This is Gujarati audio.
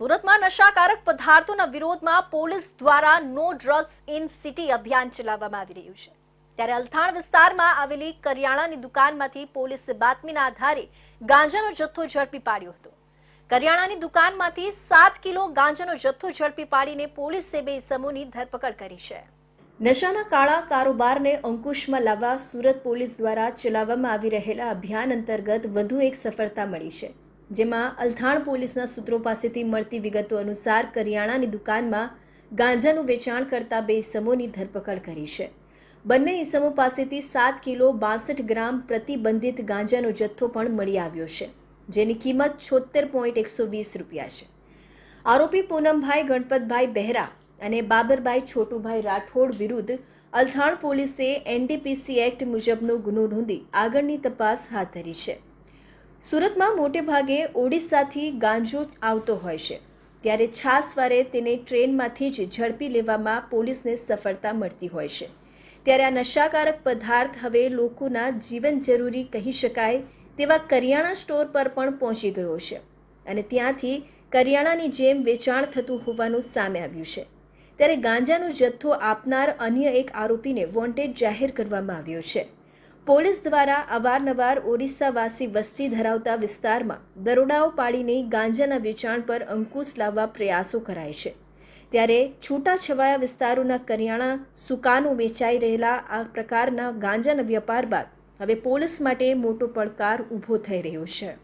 સુરતમાં નશાકારક પદાર્થોના વિરોધમાં પોલીસ દ્વારા નો ડ્રગ્સ ઇન સિટી અભિયાન ચલાવવામાં આવી રહ્યું છે। ત્યારે અલથાણ વિસ્તારમાં આવેલી કરિયાણાની દુકાનમાંથી પોલીસે બાતમીના આધારે ગાંજાનો જથ્થો ઝડપી પાડ્યો હતો। કરિયાણાની દુકાનમાંથી 7 કિલો ગાંજાનો જથ્થો ઝડપી પાડીને પોલીસે 2 ઇસમોની ધરપકડ કરી છે। નશાના કાળા કારોબારને અંકુશમાં લાવવા સુરત પોલીસ દ્વારા ચલાવવામાં આવી રહેલા અભિયાન અંતર્ગત વધુ એક સફળતા મળી છે, જેમાં અલથાણ પોલીસના સૂત્રો પાસેથી મળતી વિગતો અનુસાર કરિયાણાની દુકાનમાં ગાંજાનું વેચાણ કરતા 2 ઇસમોની ધરપકડ કરી છે। બંને ઇસમો પાસેથી 7 કિલો 62 ગ્રામ પ્રતિબંધિત ગાંજાનો જથ્થો પણ મળી આવ્યો છે, જેની કિંમત 76.120 રૂપિયા છે। આરોપી પૂનમભાઈ ગણપતભાઈ બહેરા અને બાબરભાઈ છોટુભાઈ રાઠોડ વિરુદ્ધ અલથાણ પોલીસે NDPC એક્ટ મુજબનો ગુનો નોંધી આગળની તપાસ હાથ ધરી છે। સુરતમાં મોટે ભાગે ઓડિશાથી ગાંજો આવતો હોય છે, ત્યારે છાસવારે તેને ટ્રેનમાંથી જ ઝડપી લેવામાં પોલીસને સફળતા મળતી હોય છે। ત્યારે આ નશાકારક પદાર્થ હવે લોકોના જીવન જરૂરી કહી શકાય તેવા કરિયાણા સ્ટોર પર પણ પહોંચી ગયો છે અને ત્યાંથી કરિયાણાની જેમ વેચાણ થતું હોવાનું સામે આવ્યું છે। ત્યારે ગાંજાનો જથ્થો આપનાર અન્ય એક આરોપીને વોન્ટેડ જાહેર કરવામાં આવ્યો છે। પોલીસ દ્વારા અવારનવાર ઓડિશાવાસી વસ્તી ધરાવતા વિસ્તારમાં દરોડાઓ પાડીને ગાંજાના વેચાણ પર અંકુશ લાવવા પ્રયાસો કરાય છે। ત્યારે છૂટાછવાયા વિસ્તારોના કરિયાણા સુકાનો વેચાઈ રહેલા આ પ્રકારના ગાંજાના વેપાર બાદ હવે પોલીસ માટે મોટો પડકાર ઊભો થઈ રહ્યો છે।